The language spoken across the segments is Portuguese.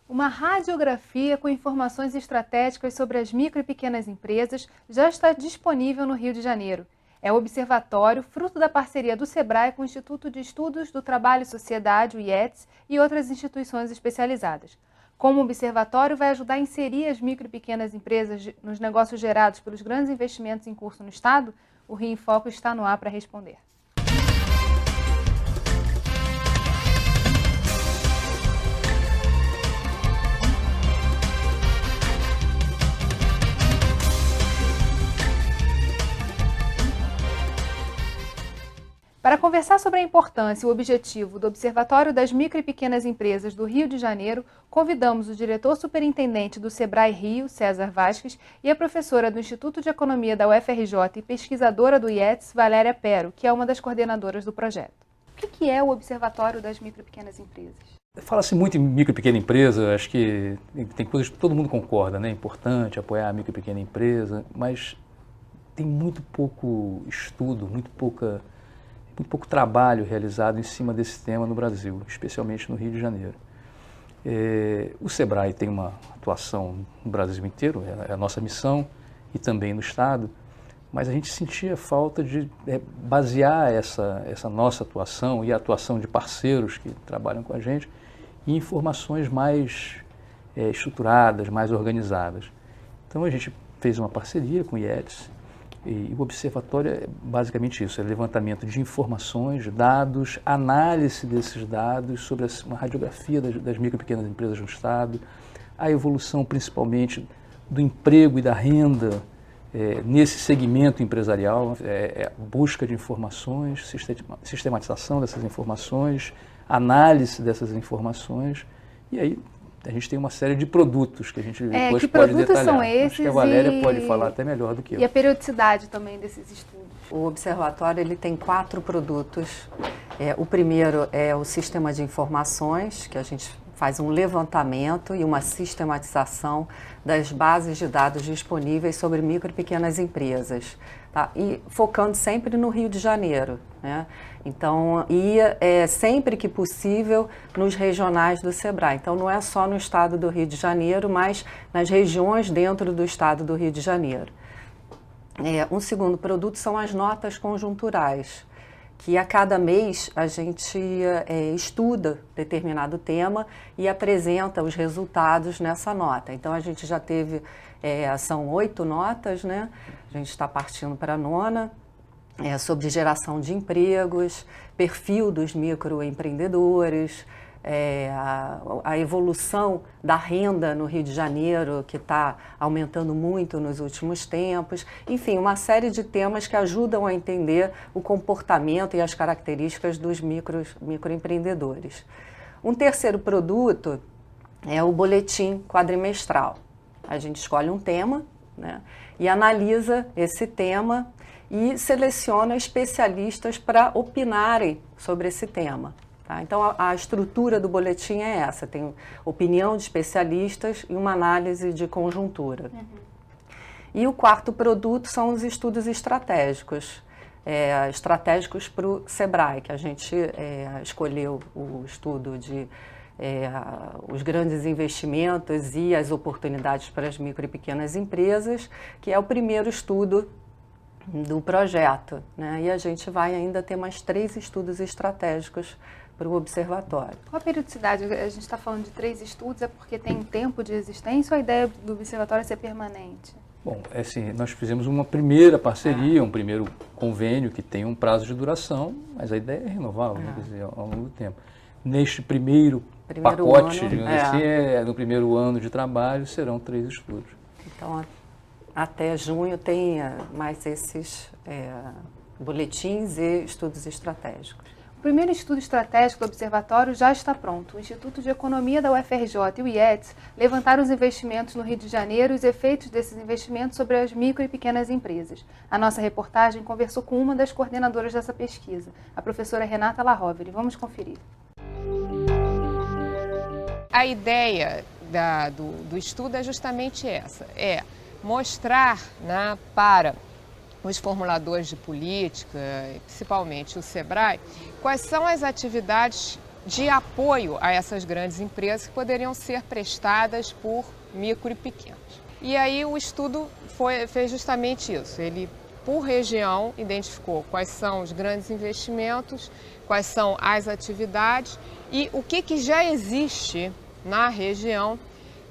Uma radiografia com informações estratégicas sobre as micro e pequenas empresas já está disponível no Rio de Janeiro. É o observatório, fruto da parceria do SEBRAE com o Instituto de Estudos do Trabalho e Sociedade, o IETS, e outras instituições especializadas. Como o observatório vai ajudar a inserir as micro e pequenas empresas nos negócios gerados pelos grandes investimentos em curso no Estado, o Rio em Foco está no ar para responder. Para conversar sobre a importância e o objetivo do Observatório das Micro e Pequenas Empresas do Rio de Janeiro, convidamos o diretor superintendente do SEBRAE Rio, César Vasques, e a professora do Instituto de Economia da UFRJ e pesquisadora do IETS, Valéria Pero, que é uma das coordenadoras do projeto. O que é o Observatório das Micro e Pequenas Empresas? Fala-se muito em micro e pequena empresa, acho que tem coisas que todo mundo concorda, né? É importante apoiar a micro e pequena empresa, mas tem muito pouco estudo, muito pouco trabalho realizado em cima desse tema no Brasil, especialmente no Rio de Janeiro. O SEBRAE tem uma atuação no Brasil inteiro, é a nossa missão, e também no Estado, mas a gente sentia falta de basear essa nossa atuação e a atuação de parceiros que trabalham com a gente em informações mais estruturadas, mais organizadas. Então a gente fez uma parceria com o IETS, e o observatório é basicamente isso, é levantamento de informações, dados, análise desses dados sobre uma radiografia das micro e pequenas empresas no Estado, a evolução principalmente do emprego e da renda nesse segmento empresarial, busca de informações, sistematização dessas informações, análise dessas informações, e aí a gente tem uma série de produtos que a gente depois pode detalhar. Que produtos são esses? Acho que a Valéria pode falar até melhor do que eu. E a periodicidade também desses estudos? O observatório ele tem 4 produtos. O primeiro é o sistema de informações, que a gente faz um levantamento e uma sistematização das bases de dados disponíveis sobre micro e pequenas empresas, tá? E focando sempre no Rio de Janeiro, né? Então, sempre que possível nos regionais do SEBRAE. Então, não é só no estado do Rio de Janeiro, mas nas regiões dentro do estado do Rio de Janeiro. Um segundo produto são as notas conjunturais, que a cada mês a gente estuda determinado tema e apresenta os resultados nessa nota. Então, a gente já teve, são 8 notas, né? A gente está partindo para a 9ª. Sobre geração de empregos, perfil dos microempreendedores, a evolução da renda no Rio de Janeiro, que está aumentando muito nos últimos tempos. Enfim, uma série de temas que ajudam a entender o comportamento e as características dos microempreendedores. Um terceiro produto é o boletim quadrimestral. A gente escolhe um tema, né, e analisa esse tema e seleciona especialistas para opinarem sobre esse tema. Tá? Então, a estrutura do boletim é essa, tem opinião de especialistas e uma análise de conjuntura. E o quarto produto são os estudos estratégicos, estratégicos para o SEBRAE, que a gente escolheu o estudo de os grandes investimentos e as oportunidades para as micro e pequenas empresas, que é o primeiro estudo do projeto, né? E a gente vai ainda ter mais 3 estudos estratégicos para o observatório. Qual a periodicidade? A gente está falando de 3 estudos, é porque tem um tempo de existência ou a ideia do observatório é ser permanente? Bom, assim, nós fizemos uma primeira parceria, um primeiro convênio que tem um prazo de duração, mas a ideia é renovável, né? Quer dizer, ao longo do tempo. Neste primeiro pacote, ano, digamos assim, no primeiro ano de trabalho, serão 3 estudos. Então, até junho tem mais esses boletins e estudos estratégicos. O primeiro estudo estratégico do observatório já está pronto. O Instituto de Economia da UFRJ e o IETS levantaram os investimentos no Rio de Janeiro e os efeitos desses investimentos sobre as micro e pequenas empresas. A nossa reportagem conversou com uma das coordenadoras dessa pesquisa, a professora Renata Lahovere. Vamos conferir. A ideia do estudo é justamente essa, mostrar, né, para os formuladores de política, principalmente o SEBRAE, quais são as atividades de apoio a essas grandes empresas que poderiam ser prestadas por micro e pequenos. E aí o estudo fez justamente isso. Ele, por região, identificou quais são os grandes investimentos, quais são as atividades e o que já existe na região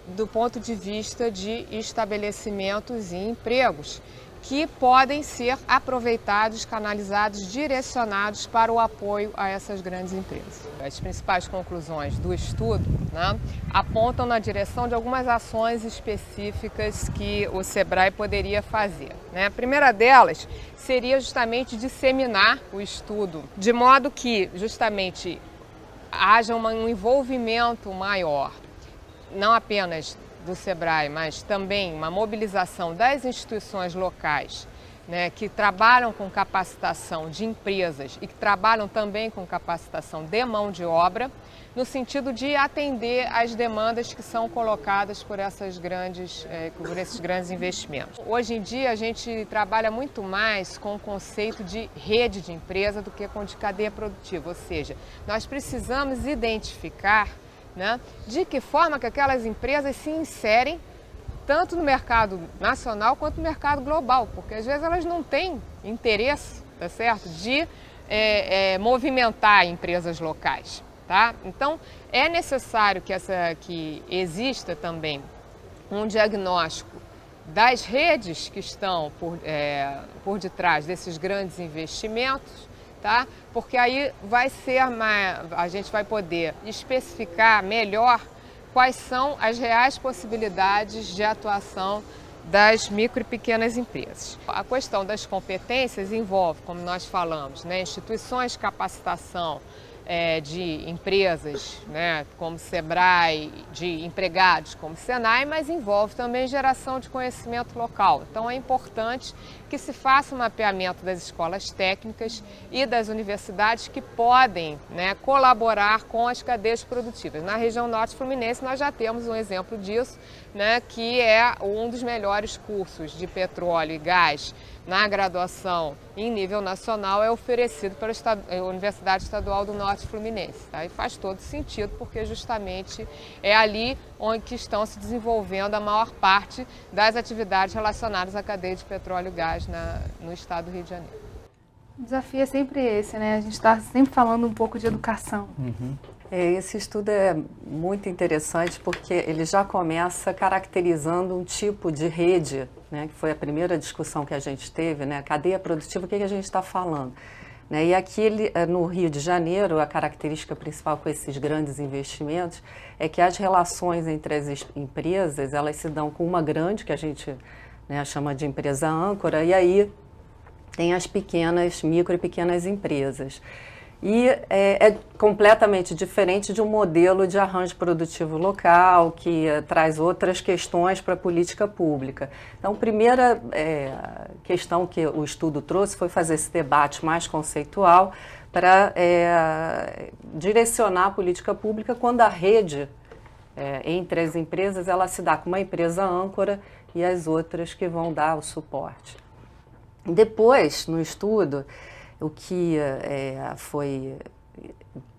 do ponto de vista de estabelecimentos e empregos que podem ser aproveitados, canalizados, direcionados para o apoio a essas grandes empresas. As principais conclusões do estudo, né, apontam na direção de algumas ações específicas que o SEBRAE poderia fazer, né? A primeira delas seria justamente disseminar o estudo, de modo que justamente haja um envolvimento maior, não apenas do SEBRAE, mas também uma mobilização das instituições locais, né, que trabalham com capacitação de empresas e que trabalham também com capacitação de mão de obra, no sentido de atender às demandas que são colocadas por esses grandes investimentos. Hoje em dia a gente trabalha muito mais com o conceito de rede de empresa do que com de cadeia produtiva, ou seja, nós precisamos identificar, né, de que forma que aquelas empresas se inserem tanto no mercado nacional quanto no mercado global, porque às vezes elas não têm interesse, tá certo, de movimentar empresas locais, tá? Então é necessário que exista também um diagnóstico das redes que estão por detrás desses grandes investimentos, tá? Porque aí a gente vai poder especificar melhor quais são as reais possibilidades de atuação das micro e pequenas empresas. A questão das competências envolve, como nós falamos, né, instituições de capacitação de empresas, né, como SEBRAE, de empregados como SENAI, mas envolve também geração de conhecimento local. Então é importante que se faça um mapeamento das escolas técnicas e das universidades que podem, né, colaborar com as cadeias produtivas. Na região norte fluminense nós já temos um exemplo disso, né, que é um dos melhores cursos de petróleo e gás na graduação em nível nacional é oferecido pela Universidade Estadual do Norte Fluminense. Tá? E faz todo sentido porque justamente é ali onde que estão se desenvolvendo a maior parte das atividades relacionadas à cadeia de petróleo e gás no estado do Rio de Janeiro. O desafio é sempre esse, né? A gente está sempre falando um pouco de educação. Uhum. Esse estudo é muito interessante porque ele já começa caracterizando um tipo de rede, né, que foi a primeira discussão que a gente teve, né, a cadeia produtiva, o que a gente está falando. Né, e aqui no Rio de Janeiro, a característica principal com esses grandes investimentos é que as relações entre as empresas, elas se dão com uma grande, que a gente, né, chama de empresa âncora, e aí tem as pequenas, micro e pequenas empresas. E é completamente diferente de um modelo de arranjo produtivo local, que traz outras questões para a política pública. Então, a primeira questão que o estudo trouxe foi fazer esse debate mais conceitual para direcionar a política pública quando a rede entre as empresas ela se dá com uma empresa âncora e as outras que vão dar o suporte. Depois, no estudo, o que foi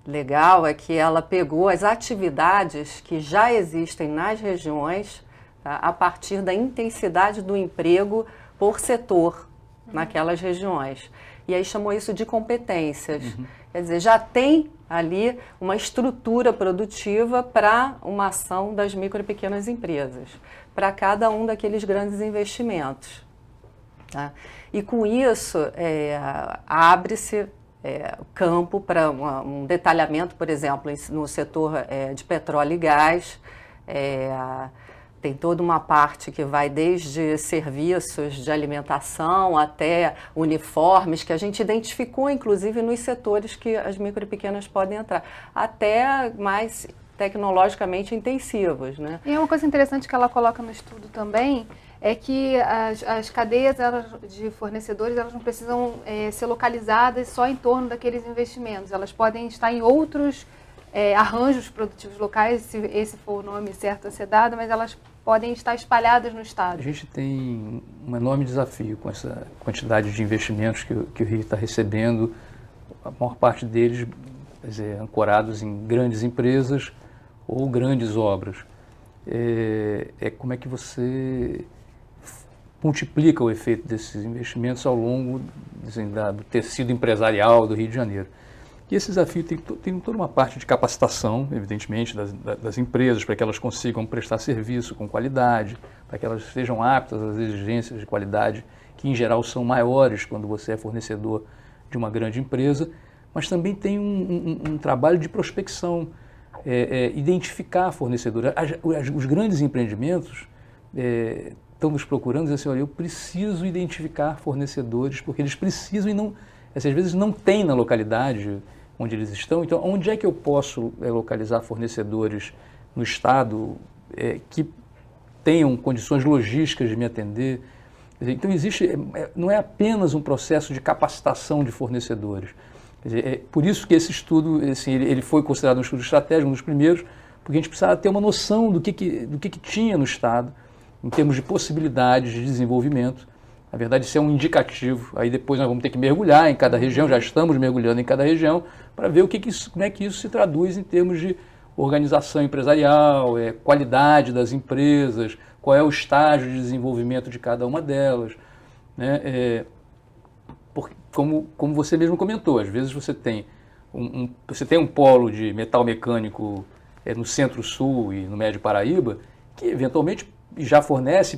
legal é que ela pegou as atividades que já existem nas regiões, tá, a partir da intensidade do emprego por setor naquelas regiões. E aí chamou isso de competências. Quer dizer, já tem ali uma estrutura produtiva para uma ação das micro e pequenas empresas, para cada um daqueles grandes investimentos. Tá? E com isso, abre-se campo para um detalhamento, por exemplo, no setor de petróleo e gás. Tem toda uma parte que vai desde serviços de alimentação até uniformes, que a gente identificou, inclusive, nos setores que as micro e pequenas podem entrar, até mais tecnologicamente intensivos, né? E uma coisa interessante que ela coloca no estudo também é que as cadeias de fornecedores elas não precisam ser localizadas só em torno daqueles investimentos, elas podem estar em outros arranjos produtivos locais, se esse for o nome certo a ser dado, mas elas podem estar espalhadas no estado. A gente tem um enorme desafio com essa quantidade de investimentos que o Rio está recebendo, a maior parte deles quer dizer, ancorados em grandes empresas ou grandes obras. Como é que você multiplica o efeito desses investimentos ao longo do tecido empresarial do Rio de Janeiro. E esse desafio tem toda uma parte de capacitação, evidentemente, das empresas, para que elas consigam prestar serviço com qualidade, para que elas sejam aptas às exigências de qualidade, que em geral são maiores quando você é fornecedor de uma grande empresa, mas também tem um trabalho de prospecção, identificar fornecedores. Os grandes empreendimentos estão nos procurando e dizem assim, olha, eu preciso identificar fornecedores, porque eles precisam e não, às vezes não tem na localidade onde eles estão. Então, onde é que eu posso localizar fornecedores no estado que tenham condições logísticas de me atender? Então, não é apenas um processo de capacitação de fornecedores. Quer dizer, por isso que esse estudo, ele foi considerado um estudo estratégico, um dos primeiros, porque a gente precisava ter uma noção do que tinha no estado, em termos de possibilidades de desenvolvimento. Na verdade, isso é um indicativo. Aí depois nós vamos ter que mergulhar em cada região, já estamos mergulhando em cada região, para ver como é que isso se traduz em termos de organização empresarial, qualidade das empresas, qual é o estágio de desenvolvimento de cada uma delas. Né? Como você mesmo comentou, às vezes você tem um polo de metal mecânico no Centro-Sul e no Médio Paraíba, que eventualmente já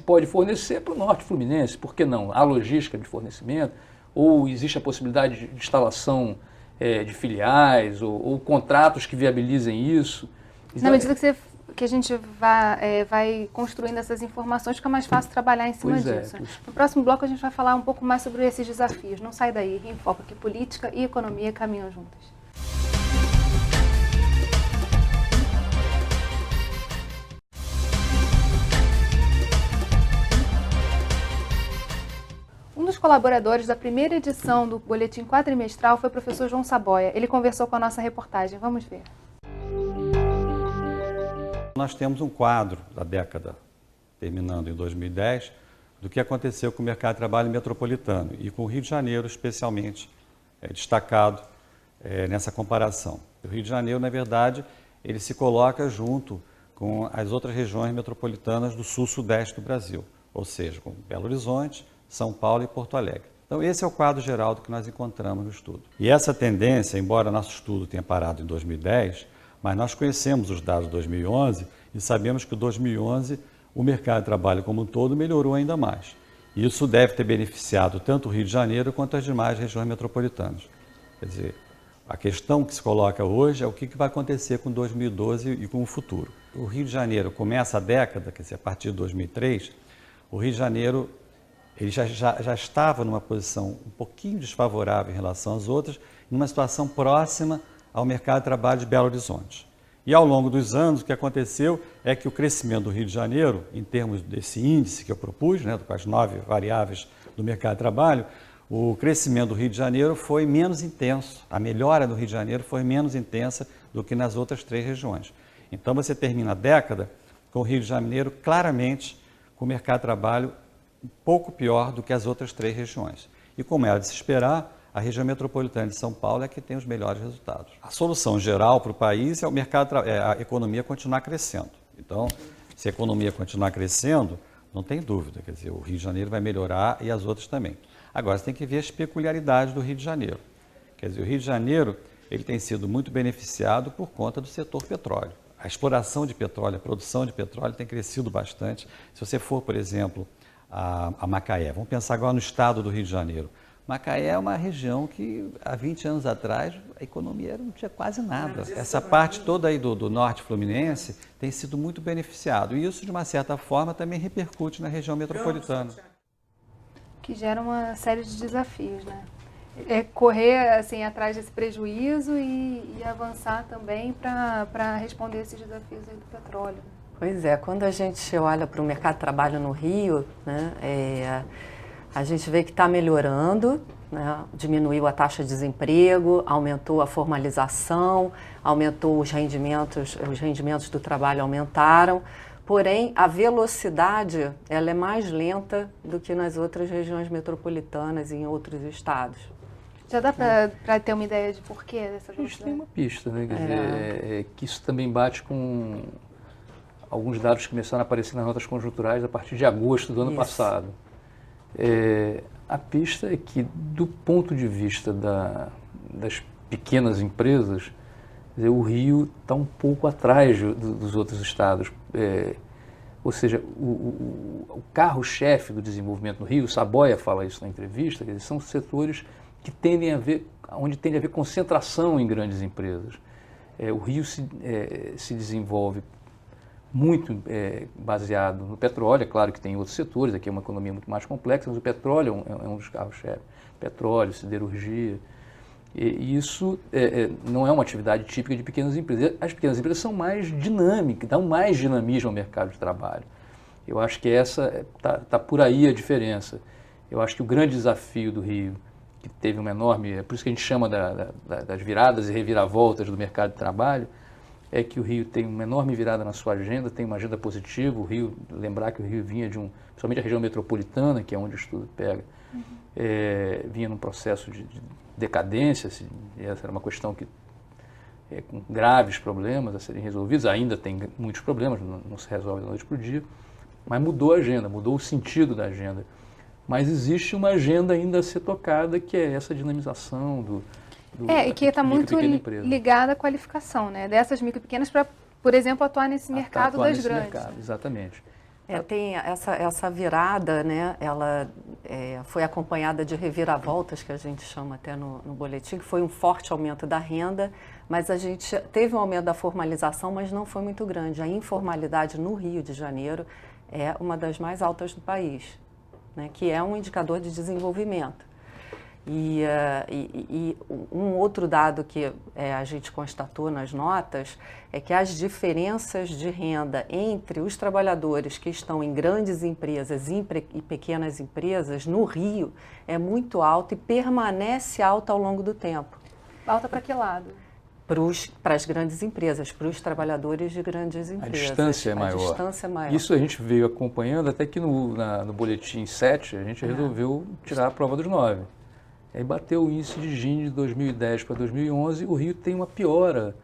pode fornecer para o Norte Fluminense, por que não? Há logística de fornecimento, ou existe a possibilidade de instalação de filiais, ou contratos que viabilizem isso. Na medida que a gente vai construindo essas informações, fica mais fácil trabalhar em cima disso. No próximo bloco a gente vai falar um pouco mais sobre esses desafios. Não sai daí, Rio em Foco, que política e economia caminham juntas. Um dos colaboradores da primeira edição do Boletim Quadrimestral foi o professor João Saboia. Ele conversou com a nossa reportagem. Vamos ver. Nós temos um quadro da década, terminando em 2010, do que aconteceu com o mercado de trabalho metropolitano e com o Rio de Janeiro, especialmente destacado nessa comparação. O Rio de Janeiro, na verdade, ele se coloca junto com as outras regiões metropolitanas do sul-sudeste do Brasil, ou seja, com Belo Horizonte, São Paulo e Porto Alegre. Então, esse é o quadro geral do que nós encontramos no estudo. E essa tendência, embora nosso estudo tenha parado em 2010, mas nós conhecemos os dados de 2011 e sabemos que em 2011 o mercado de trabalho como um todo melhorou ainda mais. E isso deve ter beneficiado tanto o Rio de Janeiro quanto as demais regiões metropolitanas. Quer dizer, a questão que se coloca hoje é o que vai acontecer com 2012 e com o futuro. O Rio de Janeiro começa a década, quer dizer, a partir de 2003, o Rio de Janeiro ele já estava numa posição um pouquinho desfavorável em relação às outras, numa situação próxima ao mercado de trabalho de Belo Horizonte. E ao longo dos anos, o que aconteceu é que o crescimento do Rio de Janeiro, em termos desse índice que eu propus, com as 9 variáveis do mercado de trabalho, o crescimento do Rio de Janeiro foi menos intenso, a melhora do Rio de Janeiro foi menos intensa do que nas outras 3 regiões. Então você termina a década com o Rio de Janeiro claramente com o mercado de trabalho um pouco pior do que as outras 3 regiões. E como era de se esperar, a região metropolitana de São Paulo é que tem os melhores resultados. A solução geral para o país é o mercado, a economia continuar crescendo. Então, se a economia continuar crescendo, não tem dúvida, quer dizer, o Rio de Janeiro vai melhorar e as outras também. Agora, você tem que ver as peculiaridades do Rio de Janeiro. Quer dizer, o Rio de Janeiro ele tem sido muito beneficiado por conta do setor petróleo. A exploração de petróleo, a produção de petróleo tem crescido bastante. Se você for, por exemplo, a Macaé, vamos pensar agora no estado do Rio de Janeiro. Macaé é uma região que há 20 anos atrás a economia não tinha quase nada. Essa parte toda aí do norte fluminense tem sido muito beneficiado e isso de uma certa forma também repercute na região metropolitana. Que gera uma série de desafios, né? Correr assim, atrás desse prejuízo e avançar também para responder esses desafios aí do petróleo. Pois é, quando a gente olha para o mercado de trabalho no Rio, a gente vê que está melhorando, diminuiu a taxa de desemprego, aumentou a formalização, aumentou os rendimentos do trabalho aumentaram, porém a velocidade ela é mais lenta do que nas outras regiões metropolitanas e em outros estados. Já dá para ter uma ideia de porquê dessa A gente tem velocidade? uma pista, né? Quer dizer, que isso também bate com alguns dados que começaram a aparecer nas notas conjunturais a partir de agosto do ano passado. A pista é que, do ponto de vista das pequenas empresas, quer dizer, o Rio está um pouco atrás dos outros estados. Ou seja, o carro-chefe do desenvolvimento no Rio, o Saboia fala isso na entrevista, quer dizer, são setores que onde tende a haver concentração em grandes empresas. O Rio se desenvolve muito baseado no petróleo, é claro que tem outros setores, aqui é uma economia muito mais complexa, mas o petróleo é um dos carros-chefe. Petróleo, siderurgia. E isso não é uma atividade típica de pequenas empresas. As pequenas empresas são mais dinâmicas, dão mais dinamismo ao mercado de trabalho. Eu acho que está por aí a diferença. Eu acho que o grande desafio do Rio, que teve uma enorme, é por isso que a gente chama das viradas e reviravoltas do mercado de trabalho, é que o Rio tem uma enorme virada na sua agenda, tem uma agenda positiva. O Rio, lembrar que o Rio vinha principalmente a região metropolitana, que é onde o estudo pega, vinha num processo de decadência, essa era uma questão com graves problemas a serem resolvidos, ainda tem muitos problemas, não se resolve da noite para o dia, mas mudou a agenda, mudou o sentido da agenda. Mas existe uma agenda ainda a ser tocada, que é essa dinamização e que está muito ligada à qualificação, né? Dessas micro e pequenas para, por exemplo, atuar nesse mercado das grandes. Mercado, exatamente. Tem essa virada, né? Ela foi acompanhada de reviravoltas, que a gente chama até no boletim, que foi um forte aumento da renda, mas a gente teve um aumento da formalização, mas não foi muito grande. A informalidade no Rio de Janeiro é uma das mais altas do país, né? Que é um indicador de desenvolvimento. E um outro dado que a gente constatou nas notas é que as diferenças de renda entre os trabalhadores que estão em grandes empresas e pequenas empresas no Rio é muito alta e permanece alta ao longo do tempo. Alta para que lado? Para as grandes empresas, para os trabalhadores de grandes empresas. A distância é maior. Isso a gente veio acompanhando até que no boletim 7 a gente resolveu tirar a prova dos 9. Aí bateu o índice de Gini de 2010 para 2011, o Rio tem uma piora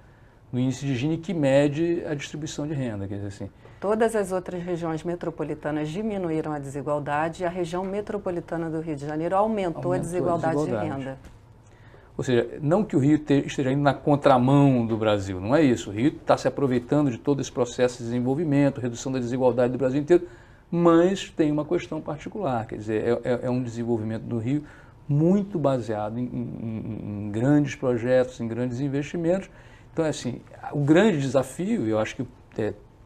no índice de Gini que mede a distribuição de renda. Quer dizer assim, todas as outras regiões metropolitanas diminuíram a desigualdade e a região metropolitana do Rio de Janeiro aumentou a desigualdade de renda. Ou seja, não que o Rio esteja indo na contramão do Brasil, não é isso. O Rio está se aproveitando de todo esse processo de desenvolvimento, redução da desigualdade do Brasil inteiro, mas tem uma questão particular, quer dizer, é um desenvolvimento do Rio muito baseado em grandes projetos, em grandes investimentos. Então, assim, o grande desafio, eu acho que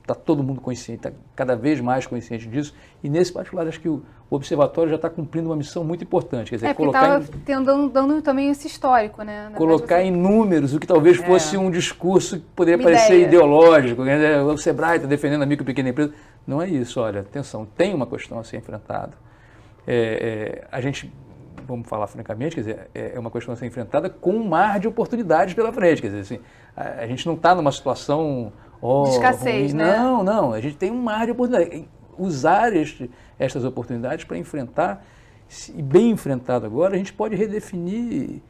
está todo mundo consciente, está cada vez mais consciente disso, e nesse particular acho que o Observatório já está cumprindo uma missão muito importante, quer dizer, colocar dando também esse histórico, né? Colocar em números o que talvez fosse um discurso que poderia parecer ideológico, né? O Sebrae está defendendo a micro e pequena empresa. Não é isso, olha, atenção, tem uma questão a ser enfrentada. A gente, vamos falar francamente, quer dizer, é uma questão a ser enfrentada com um mar de oportunidades pela frente, quer dizer, assim, a gente não está numa situação de escassez, ruim. né? Não, a gente tem um mar de oportunidades. Usar estas oportunidades para enfrentar, e bem enfrentado agora, a gente pode redefinir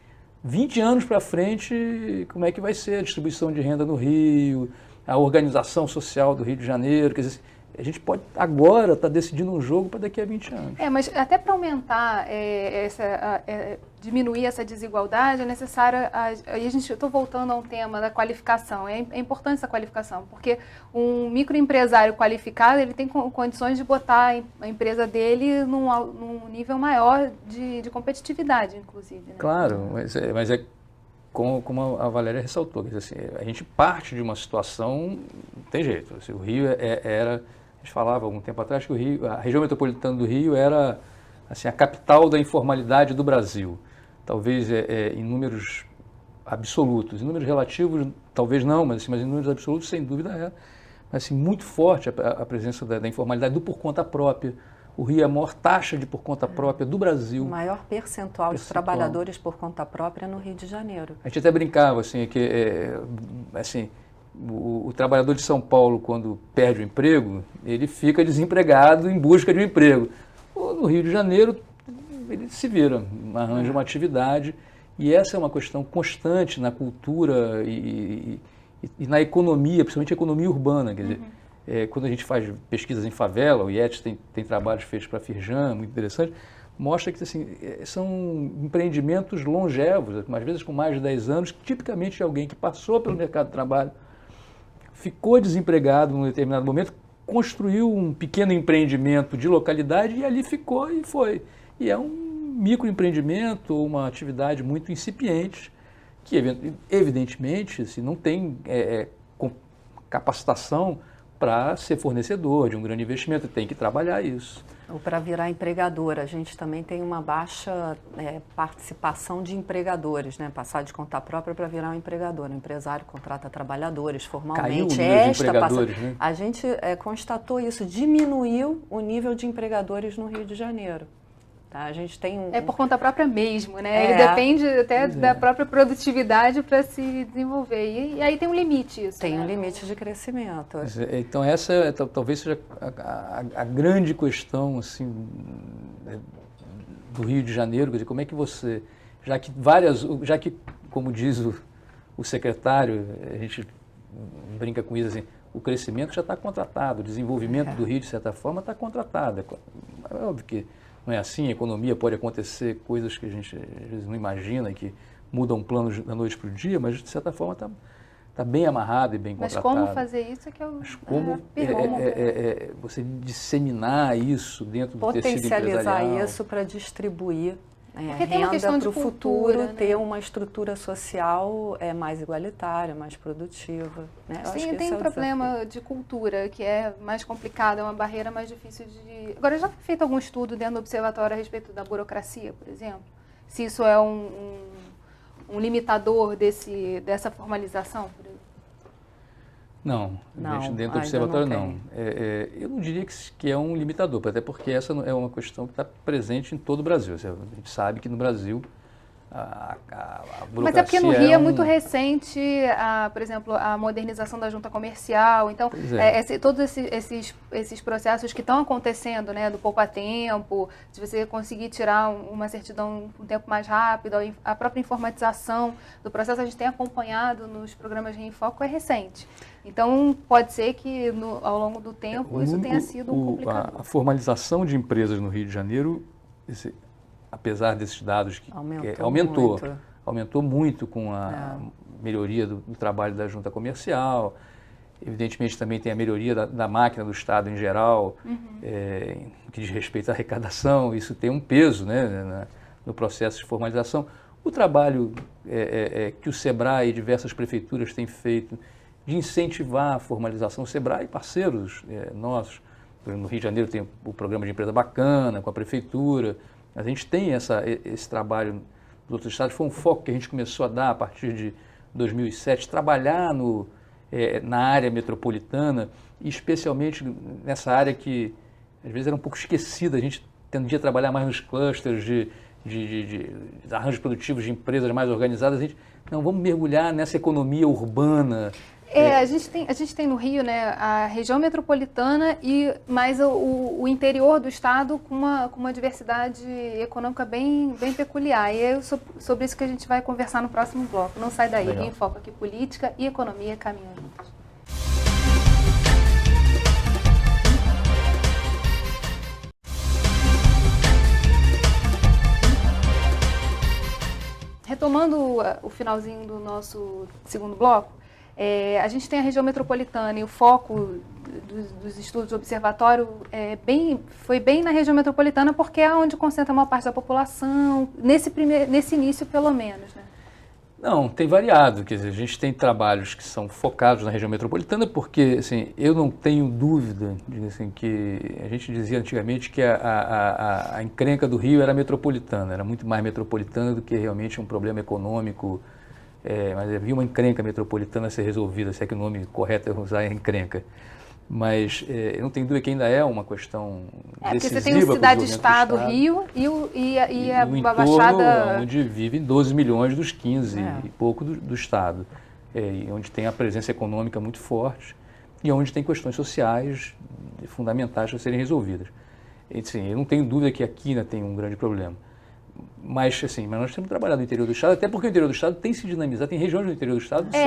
20 anos para frente como é que vai ser a distribuição de renda no Rio, a organização social do Rio de Janeiro, quer dizer, a gente pode agora estar decidindo um jogo para daqui a 20 anos. Mas até para aumentar, diminuir essa desigualdade, é necessário, eu estou voltando ao tema da qualificação, é importante essa qualificação, porque um microempresário qualificado, ele tem condições de botar a empresa dele num nível maior de competitividade, inclusive. Né? Claro, mas como a Valéria ressaltou, quer dizer, assim, a gente parte de uma situação, não tem jeito, assim, o Rio era... A gente falava algum tempo atrás que a região metropolitana do Rio era assim, a capital da informalidade do Brasil. Talvez em números absolutos. Em números relativos, talvez não, mas em números absolutos, sem dúvida é. Mas assim, muito forte a presença da informalidade do por conta própria. O Rio é a maior taxa de por conta própria do Brasil. O maior percentual de trabalhadores por conta própria no Rio de Janeiro. A gente até brincava assim, que assim, o trabalhador de São Paulo, quando perde o emprego, ele fica desempregado em busca de um emprego. No Rio de Janeiro, ele se vira, arranja uma atividade E essa é uma questão constante na cultura e na economia, principalmente a economia urbana. Quer dizer, quando a gente faz pesquisas em favela, o IETS tem trabalhos feitos para a Firjan, muito interessante, mostra que assim, são empreendimentos longevos, às vezes com mais de 10 anos, tipicamente de alguém que passou pelo mercado de trabalho, ficou desempregado num determinado momento, construiu um pequeno empreendimento de localidade e ali ficou e foi. E é um microempreendimento ou uma atividade muito incipiente, que evidentemente assim, não tem capacitação para ser fornecedor de um grande investimento, tem que trabalhar isso. Ou para virar empregadora. A gente também tem uma baixa participação de empregadores, né? Passar de conta própria para virar um empregador. O empresário contrata trabalhadores formalmente. Caiu o nível de empregadores, né? A gente constatou isso, diminuiu o nível de empregadores no Rio de Janeiro. Tá? A gente tem É por conta própria mesmo, né? Ele depende até da própria produtividade para se desenvolver. E aí tem um limite isso. Tem né? um limite de crescimento. Então essa talvez seja a grande questão assim, do Rio de Janeiro, quer dizer, como é que você, já que como diz o secretário, a gente brinca com isso assim, o crescimento já está contratado, o desenvolvimento do Rio de certa forma está contratado. É óbvio que não é assim, a economia pode acontecer coisas que a gente às vezes não imagina, que mudam planos da noite para o dia, mas de certa forma está bem amarrado e bem contratado. Mas como fazer isso é que eu você disseminar isso dentro do tecido empresarial. Potencializar isso para distribuir renda para o futuro, né? ter uma estrutura social mais igualitária, mais produtiva. Né? Sim, tem um problema de cultura que é mais complicado, é uma barreira mais difícil de... Agora, já foi feito algum estudo dentro do observatório a respeito da burocracia, por exemplo? Se isso é um limitador dessa formalização, por exemplo? Não, dentro do observatório não. Eu não diria que é um limitador, até porque essa é uma questão que está presente em todo o Brasil. A gente sabe que no Brasil a burocracia... Mas é porque no Rio é muito recente, por exemplo, a modernização da junta comercial. Então, todos esses processos que estão acontecendo, né, do poupa-tempo, de você conseguir tirar uma certidão um tempo mais rápido, a própria informatização do processo, a gente tem acompanhado nos programas de Reenfoco, é recente. Então, pode ser que ao longo do tempo isso tenha sido um complicador. A formalização de empresas no Rio de Janeiro, apesar desses dados que aumentou muito com a melhoria do trabalho da junta comercial. Evidentemente também tem a melhoria da máquina do Estado em geral, que diz respeito à arrecadação, isso tem um peso, né, no processo de formalização. O trabalho que o SEBRAE e diversas prefeituras têm feito de incentivar a formalização, o SEBRAE e parceiros nossos, no Rio de Janeiro tem o programa de empresa bacana com a prefeitura. A gente tem esse trabalho nos outros estados, foi um foco que a gente começou a dar a partir de 2007, trabalhar na área metropolitana, e especialmente nessa área que às vezes era um pouco esquecida. A gente tendia a trabalhar mais nos clusters de arranjos produtivos de empresas mais organizadas. A gente, não, vamos mergulhar nessa economia urbana. A gente tem no Rio, né, a região metropolitana e mais o interior do estado com uma diversidade econômica bem peculiar. E é sobre isso que a gente vai conversar no próximo bloco. Não sai daí, Legal. Reenfoco aqui, política e economia caminham juntos. Retomando o finalzinho do nosso segundo bloco, a gente tem a região metropolitana e o foco dos estudos do observatório foi bem na região metropolitana, porque é onde concentra a maior parte da população, nesse início pelo menos, né? Não, tem variado, quer dizer, a gente tem trabalhos que são focados na região metropolitana, porque assim, eu não tenho dúvida de assim, que a gente dizia antigamente que a encrenca do Rio era metropolitana, era muito mais metropolitana do que realmente um problema econômico. Mas havia uma encrenca metropolitana a ser resolvida, se é que o nome correto é usar encrenca. Mas eu não tenho dúvida que ainda é uma questão decisiva. Porque você tem o cidade-estado, Rio, e a Baixada... onde vivem 12 milhões dos 15 e pouco do Estado. E onde tem a presença econômica muito forte e onde tem questões sociais fundamentais para serem resolvidas. E, assim, eu não tenho dúvida que aqui ainda tem um grande problema. Mas, assim, mas nós temos trabalhado no interior do estado, até porque o interior do estado tem se dinamizado, tem regiões do interior do estado que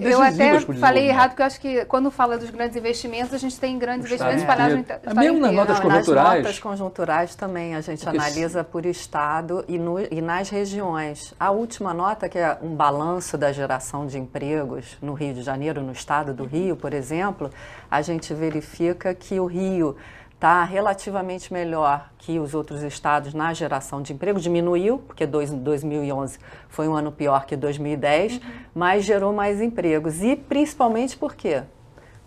eu até falei errado, porque eu acho que quando fala dos grandes investimentos, a gente tem grandes investimentos espalhados no estado mesmo nas notas conjunturais. Nas notas conjunturais também a gente analisa por estado e nas regiões. A última nota, que é um balanço da geração de empregos no Rio de Janeiro, no estado do Rio, por exemplo, a gente verifica que o Rio está relativamente melhor que os outros estados na geração de emprego, diminuiu, porque 2011 foi um ano pior que 2010, mas gerou mais empregos. E principalmente por quê?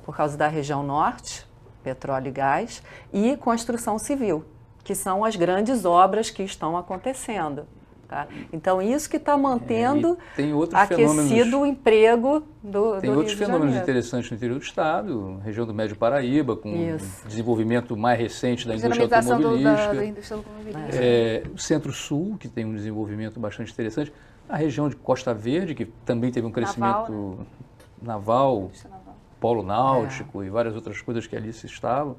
Por causa da região norte, petróleo e gás, e construção civil, que são as grandes obras que estão acontecendo. Tá? Então, isso que está mantendo aquecido o emprego do Tem outros fenômenos interessantes no interior do estado, região do Médio Paraíba, com desenvolvimento mais recente da indústria automobilística. O Centro-Sul, que tem um desenvolvimento bastante interessante. A região de Costa Verde, que também teve um crescimento naval, polo náutico e várias outras coisas que ali se instalam.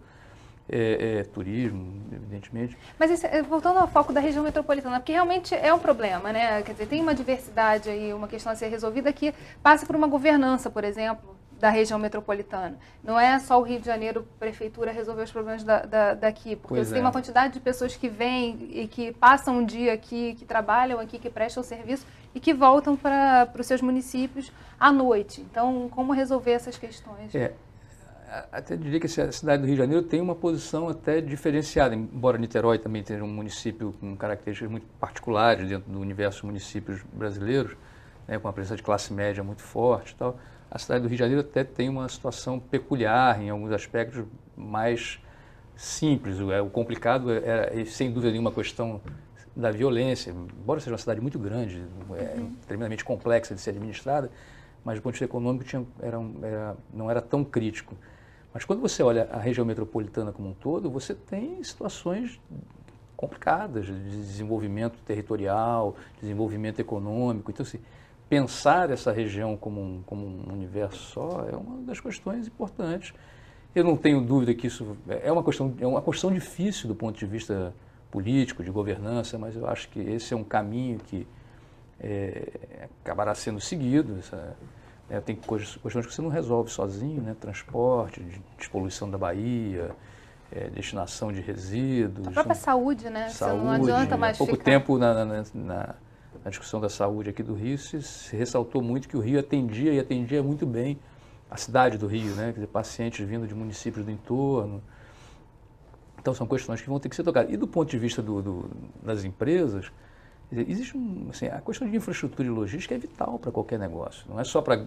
Turismo, evidentemente. Mas voltando ao foco da região metropolitana, porque realmente é um problema, né? Quer dizer, tem uma diversidade aí, uma questão a ser resolvida que passa por uma governança, por exemplo, da região metropolitana. Não é só o Rio de Janeiro, prefeitura, resolver os problemas daqui, porque você tem uma quantidade de pessoas que vêm e que passam um dia aqui, que trabalham aqui, que prestam serviço e que voltam para os seus municípios à noite. Então, como resolver essas questões? Até diria que a cidade do Rio de Janeiro tem uma posição até diferenciada, embora Niterói também tenha um município com características muito particulares dentro do universo de municípios brasileiros, né, com uma presença de classe média muito forte e tal. A cidade do Rio de Janeiro até tem uma situação peculiar, em alguns aspectos mais simples. O complicado é, sem dúvida nenhuma, a questão da violência, embora seja uma cidade muito grande, tremendamente complexa de ser administrada, mas do ponto de vista econômico não era tão crítico. Mas quando você olha a região metropolitana como um todo, você tem situações complicadas de desenvolvimento territorial, desenvolvimento econômico. Então, assim, pensar essa região como um universo só é uma das questões importantes. Eu não tenho dúvida que isso é uma questão difícil do ponto de vista político, de governança, mas eu acho que esse é um caminho que acabará sendo seguido. Tem questões que você não resolve sozinho, né? Transporte, despoluição da Baía, destinação de resíduos. A própria saúde, né? Saúde, não adianta mais há pouco tempo, na discussão da saúde aqui do Rio, se ressaltou muito que o Rio atendia muito bem a cidade do Rio, né? Quer dizer, pacientes vindo de municípios do entorno. Então, são questões que vão ter que ser tocadas. E do ponto de vista das empresas, existe a questão de infraestrutura e logística é vital para qualquer negócio. Não é só para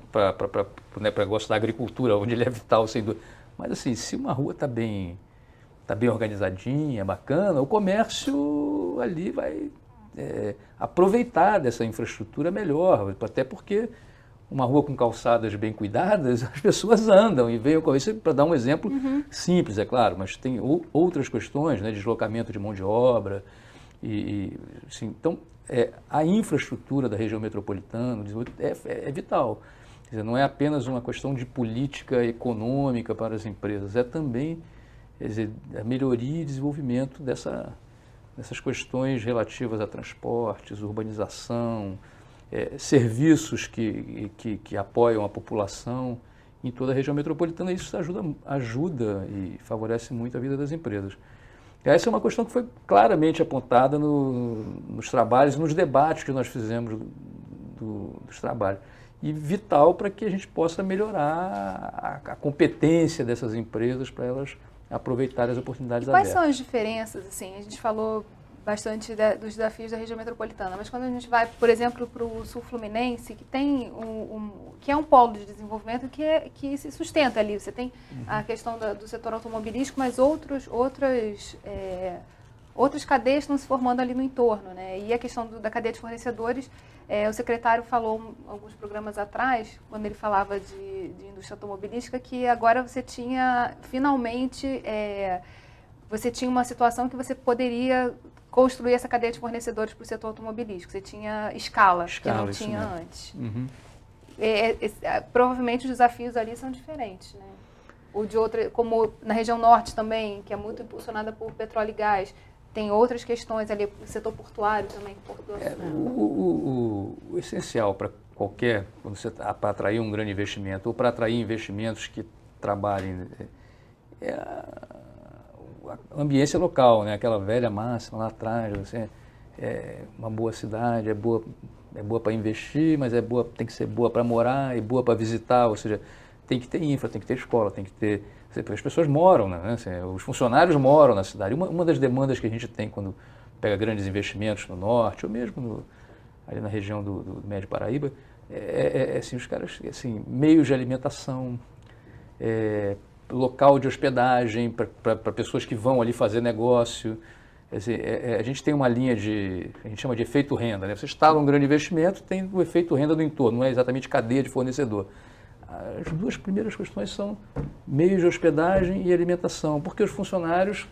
o negócio da agricultura, onde ele é vital, sem dúvida. Mas, assim, se uma rua está bem organizadinha, bacana, o comércio ali vai aproveitar dessa infraestrutura melhor. Até porque uma rua com calçadas bem cuidadas, as pessoas andam e veem o comércio. Para dar um exemplo simples, é claro, mas tem outras questões, né, deslocamento de mão de obra. Assim, então, a infraestrutura da região metropolitana é vital. Quer dizer, não é apenas uma questão de política econômica para as empresas, é também, quer dizer, a melhoria e desenvolvimento dessas questões relativas a transportes, urbanização, serviços que apoiam a população em toda a região metropolitana. Isso ajuda e favorece muito a vida das empresas. Essa é uma questão que foi claramente apontada nos trabalhos, nos debates que nós fizemos dos trabalhos. E vital para que a gente possa melhorar a competência dessas empresas para elas aproveitarem as oportunidades abertas. Quais são as diferenças? Assim, a gente falou bastante dos desafios da região metropolitana, mas quando a gente vai, por exemplo, para o sul fluminense, que tem que é um polo de desenvolvimento que se sustenta ali. Você tem a questão do setor automobilístico, mas outras cadeias estão se formando ali no entorno, né? E a questão da cadeia de fornecedores, o secretário falou alguns programas atrás, quando ele falava de indústria automobilística, que agora você tinha, finalmente, você tinha uma situação que você poderia construir essa cadeia de fornecedores para o setor automobilístico. Você tinha escala que não tinha antes. Provavelmente os desafios ali são diferentes, né? Ou de outra, como na região norte também, que é muito impulsionada por petróleo e gás. tem outras questões ali, o setor portuário também. O essencial para qualquer, quando você para atrair um grande investimento ou para atrair investimentos que trabalhem, é a ambiência local, né? Aquela velha máxima lá atrás, assim, é uma boa cidade, é boa para investir, mas tem que ser boa para morar e boa para visitar, ou seja, tem que ter infra, tem que ter escola, tem que ter... As pessoas moram, né? Assim, os funcionários moram na cidade. Uma das demandas que a gente tem quando pega grandes investimentos no norte, ou mesmo ali na região do Médio Paraíba, assim, os caras, assim, meios de alimentação, local de hospedagem para pessoas que vão ali fazer negócio. Dizer, a gente tem uma linha a gente chama de efeito renda, né? Você instala um grande investimento, tem o efeito renda do entorno, não é exatamente cadeia de fornecedor. As duas primeiras questões são meios de hospedagem e alimentação, porque os funcionários,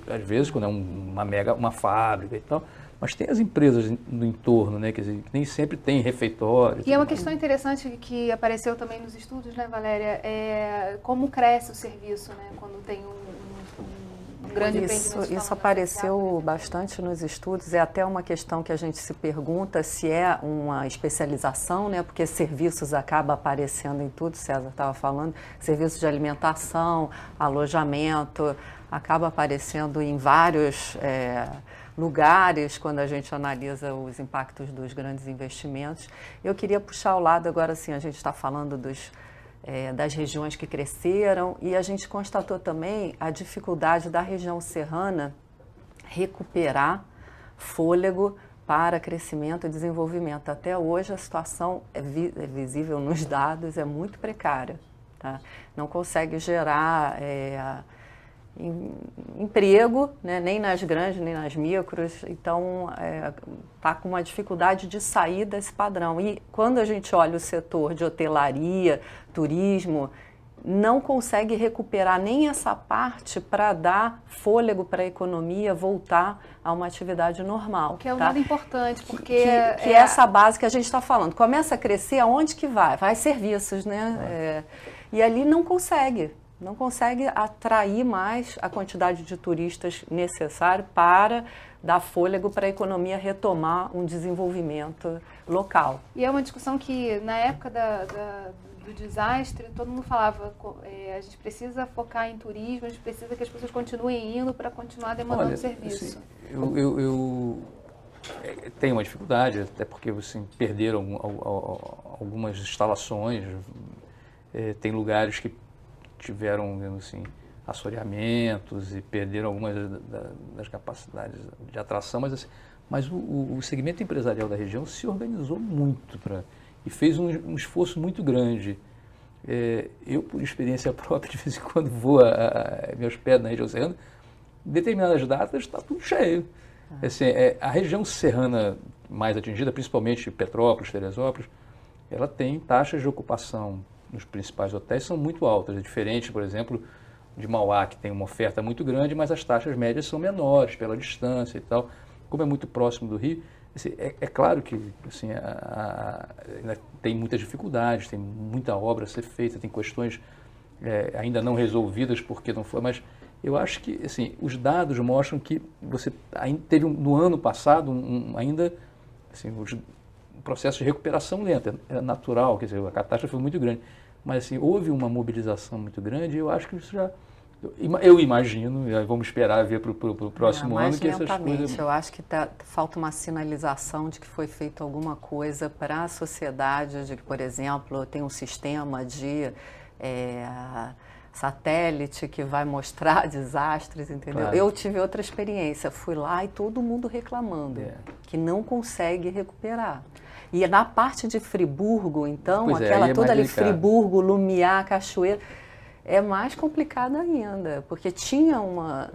às vezes, quando é uma fábrica e tal, mas tem as empresas no entorno, né? Quer dizer, que nem sempre tem refeitório. E é uma questão interessante que apareceu também nos estudos, né, Valéria? É como cresce o serviço, né? Quando tem um grande empreendimento. Isso apareceu bastante nos estudos, é até uma questão que a gente se pergunta se é uma especialização, né? Porque serviços acaba aparecendo em tudo, César estava falando, serviços de alimentação, alojamento, acaba aparecendo em vários lugares quando a gente analisa os impactos dos grandes investimentos. Eu queria puxar ao lado agora, assim, a gente está falando das regiões que cresceram e a gente constatou também a dificuldade da região serrana recuperar fôlego para crescimento e desenvolvimento. Até hoje a situação é visível nos dados, é muito precária, tá? Não consegue gerar emprego, né? Nem nas grandes, nem nas micros, então está com uma dificuldade de sair desse padrão. E quando a gente olha o setor de hotelaria, turismo, não consegue recuperar nem essa parte para dar fôlego para a economia voltar a uma atividade normal. Que é um dado importante, porque... Que é essa base que a gente está falando. Começa a crescer, aonde que vai? Vai serviços, né? E ali não consegue atrair mais a quantidade de turistas necessário para dar fôlego para a economia retomar um desenvolvimento local. E é uma discussão que, na época do desastre, todo mundo falava, a gente precisa focar em turismo, a gente precisa que as pessoas continuem indo para continuar demandando serviço. Assim, eu tenho uma dificuldade, até porque assim, perderam algumas instalações, tem lugares que tiveram, assim, assoreamentos e perderam algumas das capacidades de atração, mas o segmento empresarial da região se organizou muito e fez um esforço muito grande. Eu, por experiência própria, de vez em quando vou me hospedo na região serrana, em determinadas datas está tudo cheio. Assim, a região serrana mais atingida, principalmente Petrópolis, Teresópolis, ela tem taxas de ocupação nos principais hotéis são muito altas. É diferente, por exemplo, de Mauá, que tem uma oferta muito grande, mas as taxas médias são menores pela distância e tal. Como é muito próximo do Rio, assim, é claro que assim, tem muitas dificuldades, tem muita obra a ser feita, tem questões ainda não resolvidas porque não foi, mas eu acho que assim, os dados mostram que você ainda teve no ano passado ainda assim, um processo de recuperação lenta, é natural, quer dizer, a catástrofe foi muito grande, mas assim, houve uma mobilização muito grande e eu acho que isso já... Eu imagino, vamos esperar ver para o próximo ano que essas coisas... Eu acho que falta uma sinalização de que foi feita alguma coisa para a sociedade, de que, por exemplo, tem um sistema de satélite que vai mostrar desastres, entendeu? Claro. Eu tive outra experiência, fui lá e todo mundo reclamando que não consegue recuperar. E na parte de Friburgo, então, aquela toda ali, Friburgo, Lumiar, Cachoeira, é mais complicado ainda, porque tinha uma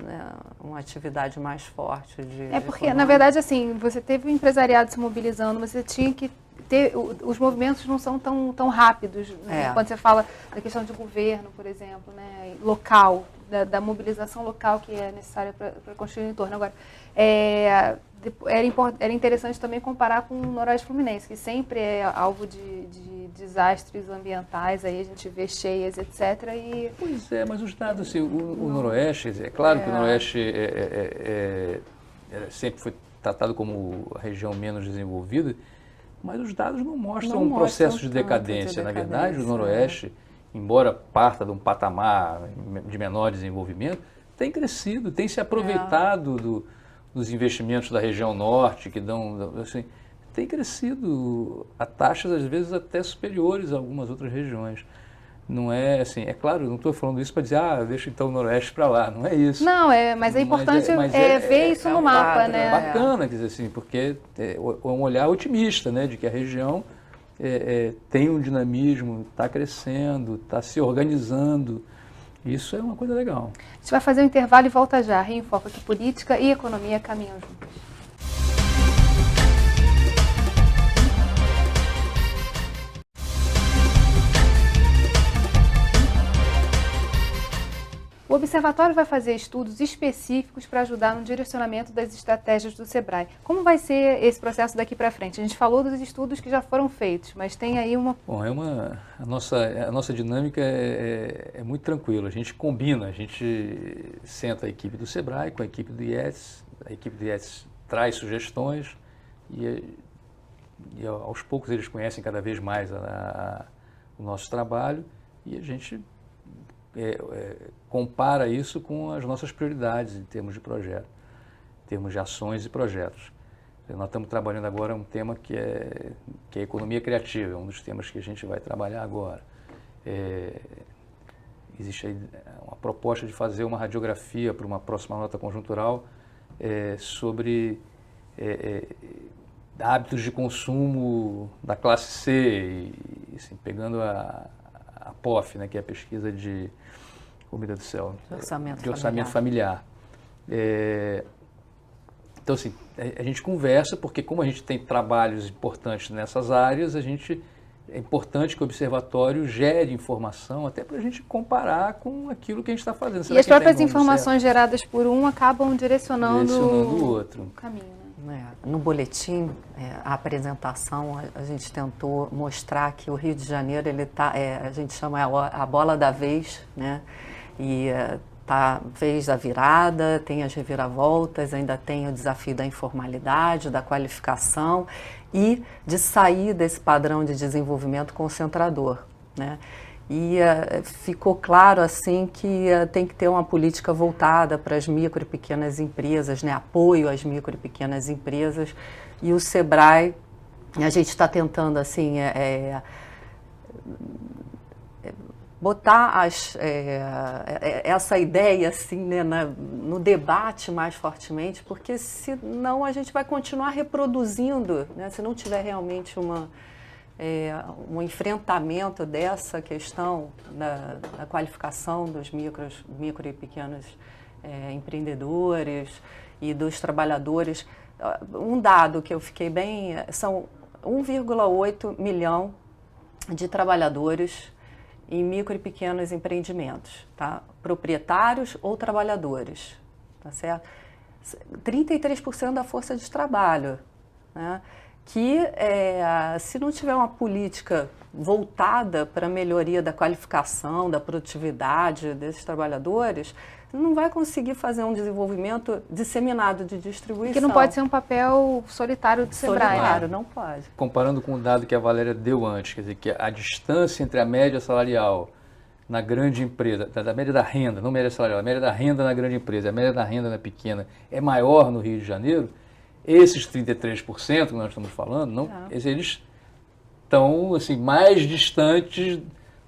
atividade mais forte de... porque, na verdade, assim, você teve o empresariado se mobilizando, mas você tinha que ter... Os movimentos não são tão rápidos, né? Quando você fala da questão de governo, por exemplo, né? Local, da mobilização local que é necessária para construir o entorno. Agora, era interessante também comparar com o Noroeste Fluminense, que sempre é alvo de desastres ambientais, aí a gente vê cheias, etc. Pois é, mas os dados, assim, o Noroeste, é claro que o Noroeste sempre foi tratado como a região menos desenvolvida, mas os dados não mostram um processo de decadência. Na verdade, o Noroeste, embora parta de um patamar de menor desenvolvimento, tem crescido, tem se aproveitado dos investimentos da região Norte, que dão, assim, tem crescido a taxas, às vezes, até superiores a algumas outras regiões. Não é assim, é claro, não estou falando isso para dizer, deixa então o Noroeste para lá, não é isso. Não, mas é importante ver isso no mapa, né? É bacana, quer dizer assim, porque é um olhar otimista, né, de que a região tem um dinamismo, está crescendo, está se organizando. Isso é uma coisa legal. A gente vai fazer um intervalo e volta já. Rio em Foco, que política e economia caminham juntos. O Observatório vai fazer estudos específicos para ajudar no direcionamento das estratégias do SEBRAE. Como vai ser esse processo daqui para frente? A gente falou dos estudos que já foram feitos, mas tem aí uma... Bom, a nossa dinâmica é muito tranquila. A gente combina, a gente senta a equipe do SEBRAE com a equipe do IETS, a equipe do IETS traz sugestões e aos poucos eles conhecem cada vez mais o nosso trabalho e a gente... compara isso com as nossas prioridades em termos de projeto, em termos de ações e projetos. Nós estamos trabalhando agora um tema que é a economia criativa, é um dos temas que a gente vai trabalhar agora. Existe aí uma proposta de fazer uma radiografia para uma próxima nota conjuntural sobre hábitos de consumo da classe C, e, assim, pegando a POF, né, que é a pesquisa de comida do céu, orçamento familiar. Então, assim, a gente conversa, porque como a gente tem trabalhos importantes nessas áreas, é importante que o observatório gere informação, até para a gente comparar com aquilo que a gente está fazendo. E as próprias informações geradas por um acabam direcionando o outro. O caminho. No boletim, a apresentação, a gente tentou mostrar que o Rio de Janeiro, a gente chama a bola da vez, né? E tá vez da virada, tem as reviravoltas, ainda tem o desafio da informalidade, da qualificação e de sair desse padrão de desenvolvimento concentrador, né? E ficou claro assim que tem que ter uma política voltada para as micro e pequenas empresas, né? Apoio às micro e pequenas empresas. E o SEBRAE, a gente está tentando assim botar essa ideia assim, né, no debate mais fortemente, porque senão a gente vai continuar reproduzindo, né? Se não tiver realmente um enfrentamento dessa questão da qualificação dos micro e pequenos empreendedores e dos trabalhadores. Um dado que eu fiquei bem... São 1,8 milhão de trabalhadores em micro e pequenos empreendimentos, tá? Proprietários ou trabalhadores, tá certo? 33% da força de trabalho, né? Que se não tiver uma política voltada para a melhoria da qualificação, da produtividade desses trabalhadores, não vai conseguir fazer um desenvolvimento disseminado de distribuição. Que não pode ser um papel solitário do SEBRAE. Solitário, não pode. Comparando com o dado que a Valéria deu antes, quer dizer, que a distância entre a média salarial na grande empresa, da média da renda, não média salarial, a média da renda na grande empresa, a média da renda na pequena, é maior no Rio de Janeiro, esses 33% que nós estamos falando, eles estão assim, mais distantes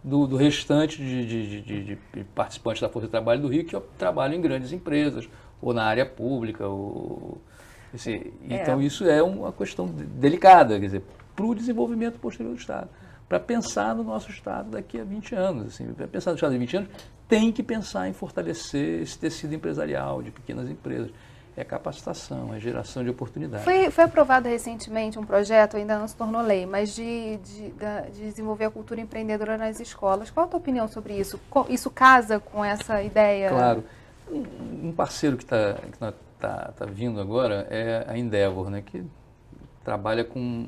do restante de participantes da força de trabalho do Rio que trabalham em grandes empresas ou na área pública. Então isso é uma questão delicada, quer dizer, para o desenvolvimento posterior do Estado. Para pensar no nosso Estado daqui a 20 anos. Assim, para pensar no Estado de 20 anos, tem que pensar em fortalecer esse tecido empresarial de pequenas empresas. É capacitação, é geração de oportunidades. Foi aprovado recentemente um projeto, ainda não se tornou lei, mas de desenvolver a cultura empreendedora nas escolas. Qual a tua opinião sobre isso? Isso casa com essa ideia? Claro. Um parceiro que está vindo agora é a Endeavor, né, que trabalha com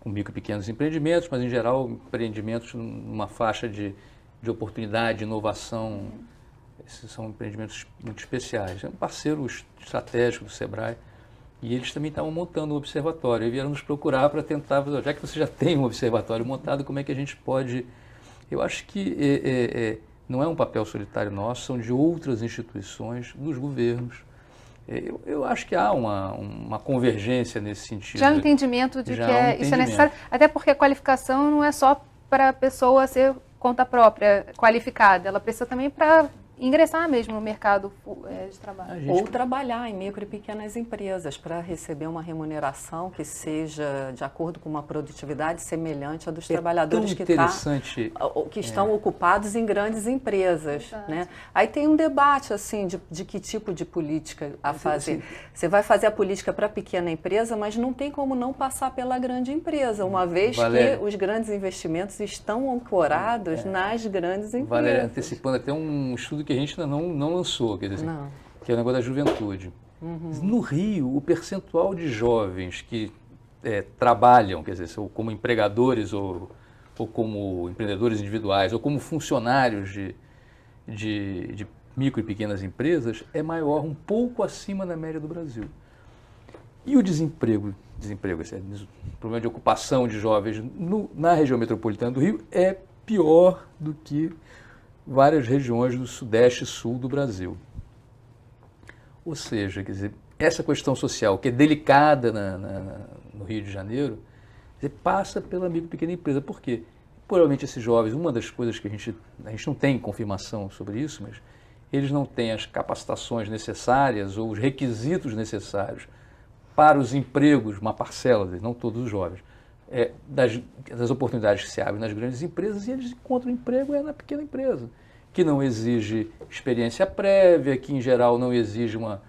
micro e pequenos empreendimentos, mas em geral empreendimentos numa faixa de oportunidade, de inovação. Esses são empreendimentos muito especiais. É um parceiro estratégico do SEBRAE. E eles também estavam montando um observatório, e vieram nos procurar para tentar, já que você já tem um observatório montado, como é que a gente pode... Eu acho que não é um papel solitário nosso, são de outras instituições, dos governos. Eu acho que há uma convergência nesse sentido. Já o entendimento de Já que há um isso é entendimento. necessário, até porque a qualificação não é só para a pessoa ser conta própria qualificada, ela precisa também para ingressar mesmo no mercado de trabalho. Ou trabalhar em micro e pequenas empresas para receber uma remuneração que seja de acordo com uma produtividade semelhante à dos trabalhadores que estão ocupados em grandes empresas. Né? Aí tem um debate assim de que tipo de política a fazer. Você vai fazer a política para a pequena empresa, mas não tem como não passar pela grande empresa, uma vez que os grandes investimentos estão ancorados nas grandes empresas. Valéria, antecipando até um estudo que a gente ainda não lançou, quer dizer, que é o negócio da juventude. No Rio, o percentual de jovens que trabalham, quer dizer, como empregadores ou como empreendedores individuais ou como funcionários de micro e pequenas empresas é maior, um pouco acima da média do Brasil. E o desemprego, o problema de ocupação de jovens na região metropolitana do Rio é pior do que várias regiões do Sudeste e Sul do Brasil. Ou seja, quer dizer, essa questão social que é delicada no Rio de Janeiro, passa pela micro e pequena empresa. Por quê? Provavelmente esses jovens, uma das coisas que a gente não tem confirmação sobre isso, mas eles não têm as capacitações necessárias ou os requisitos necessários para os empregos, uma parcela, não todos os jovens, das oportunidades que se abrem nas grandes empresas, e eles encontram emprego na pequena empresa, que não exige experiência prévia, que em geral não exige uma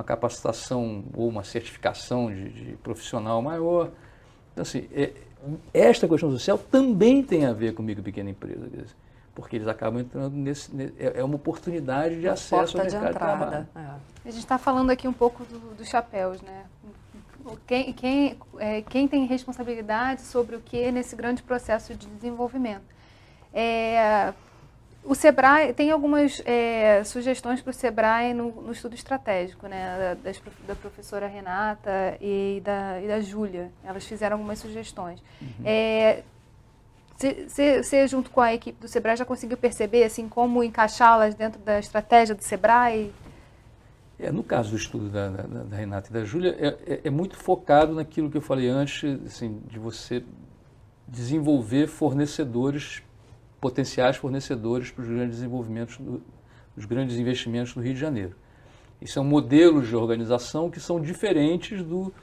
capacitação ou uma certificação de profissional maior. Então, assim, esta questão social também tem a ver com micro e pequena empresa, porque eles acabam entrando é uma oportunidade de acesso ao mercado de trabalho. A gente está falando aqui um pouco dos chapéus, né? Quem tem responsabilidade sobre o que nesse grande processo de desenvolvimento? O Sebrae tem algumas sugestões para o Sebrae no estudo estratégico, né? Da professora Renata e da Júlia. Elas fizeram algumas sugestões. Você, junto com a equipe do Sebrae, já conseguiu perceber assim, como encaixá-las dentro da estratégia do Sebrae? No caso do estudo da Renata e da Júlia, é muito focado naquilo que eu falei antes, assim, de você desenvolver potenciais fornecedores para os grandes desenvolvimentos, os grandes investimentos do Rio de Janeiro. E são modelos de organização que são diferentes do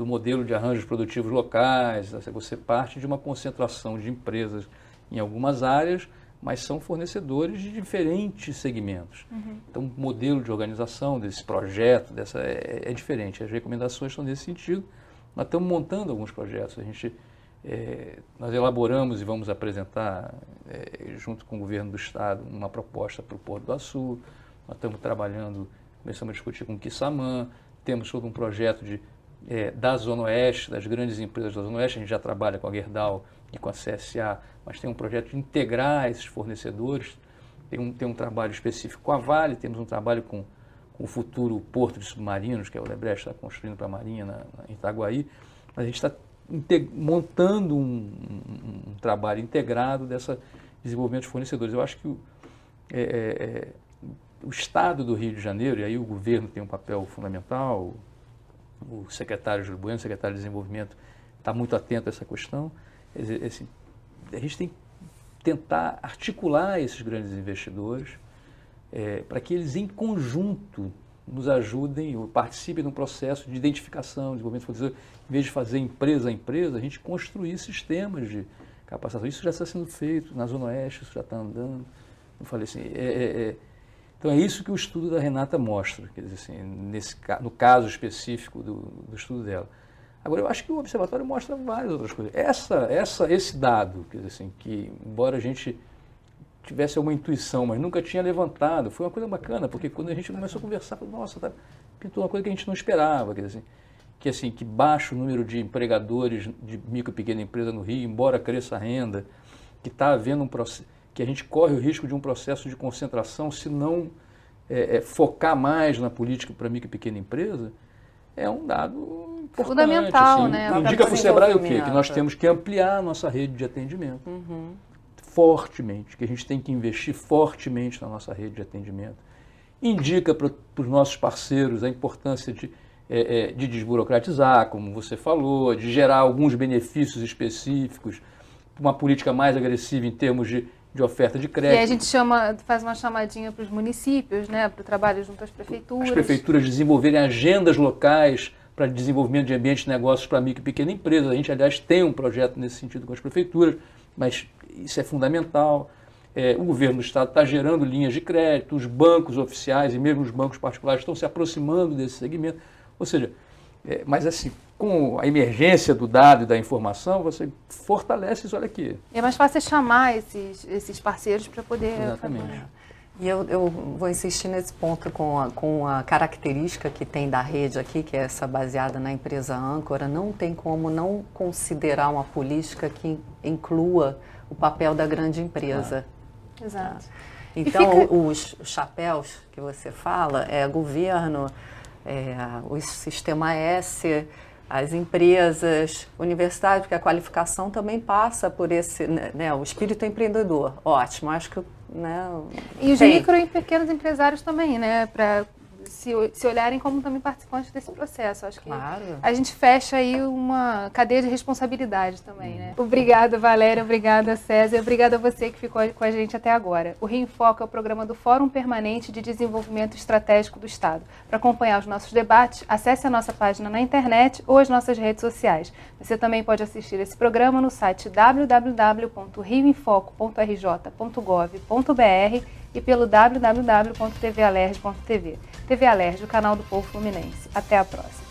modelo de arranjos produtivos locais. Você parte de uma concentração de empresas em algumas áreas, mas são fornecedores de diferentes segmentos. Então, o modelo de organização desse projeto é diferente. As recomendações estão nesse sentido. Nós estamos montando alguns projetos. Nós elaboramos e vamos apresentar, junto com o governo do Estado, uma proposta para o Porto do Açu. Nós estamos trabalhando, começamos a discutir com o Quissamã. Temos todo um projeto da Zona Oeste, das grandes empresas da Zona Oeste. A gente já trabalha com a Gerdau e com a CSA, mas tem um projeto de integrar esses fornecedores. Tem um trabalho específico com a Vale, temos um trabalho com o futuro porto de submarinos, que a Odebrecht está construindo para a Marinha em Itaguaí. Mas a gente está montando um trabalho integrado desse desenvolvimento de fornecedores. Eu acho que o Estado do Rio de Janeiro, e aí o governo tem um papel fundamental, o secretário Júlio Bueno, o secretário de Desenvolvimento, está muito atento a essa questão. A gente tem que tentar articular esses grandes investidores para que eles, em conjunto, nos ajudem ou participem de um processo de identificação, desenvolvimento de fornecedores. Em vez de fazer empresa a empresa, a gente construir sistemas de capacitação. Isso já está sendo feito na Zona Oeste, isso já está andando. Eu falei assim, então é isso que o estudo da Renata mostra, quer dizer, assim, no caso específico do estudo dela. Agora, eu acho que o observatório mostra várias outras coisas. Esse dado, quer dizer, assim, que embora a gente tivesse alguma intuição, mas nunca tinha levantado, foi uma coisa bacana, porque quando a gente começou a conversar, nossa, pintou uma coisa que a gente não esperava, quer dizer, que baixo o número de empregadores de micro e pequena empresa no Rio, embora cresça a renda, que está havendo um processo, que a gente corre o risco de um processo de concentração se não focar mais na política para micro e pequena empresa. é um dado importante. Fundamental, assim, né? Indica para o Sebrae o quê? Que nós desenvolvimento. temos que ampliar a nossa rede de atendimento fortemente, que a gente tem que investir fortemente na nossa rede de atendimento. Indica para os nossos parceiros a importância de desburocratizar, como você falou, de gerar alguns benefícios específicos, uma política mais agressiva em termos de oferta de crédito. E aí a gente faz uma chamadinha para os municípios, né, para o trabalho junto às prefeituras. As prefeituras desenvolverem agendas locais para desenvolvimento de ambientes de negócios para micro e pequena empresa. A gente, aliás, tem um projeto nesse sentido com as prefeituras, mas isso é fundamental. O governo do Estado está gerando linhas de crédito, os bancos oficiais e mesmo os bancos particulares estão se aproximando desse segmento. Ou seja, mas assim, com a emergência do dado e da informação, você fortalece isso, olha aqui. É mais fácil chamar esses parceiros para poder... Exatamente. E eu vou insistir nesse ponto com a característica que tem da rede aqui, que é essa baseada na empresa âncora, não tem como não considerar uma política que inclua o papel da grande empresa. Exato. Então, os chapéus que você fala, governo, o Sistema S, as empresas, universidades, porque a qualificação também passa por esse, né, o espírito empreendedor. Ótimo, acho que... Né, e os micro e pequenos empresários também, né, para se olharem como também participantes desse processo. Acho que a gente fecha aí uma cadeia de responsabilidade também, né? Obrigada, Valéria, obrigada, César, obrigada a você que ficou com a gente até agora. O Rio em Foco é o programa do Fórum Permanente de Desenvolvimento Estratégico do Estado. Para acompanhar os nossos debates, acesse a nossa página na internet ou as nossas redes sociais. Você também pode assistir esse programa no site www.rioemfoco.rj.gov.br e pelo www.tvalerj.tv. TV Alerj, o canal do povo fluminense. Até a próxima.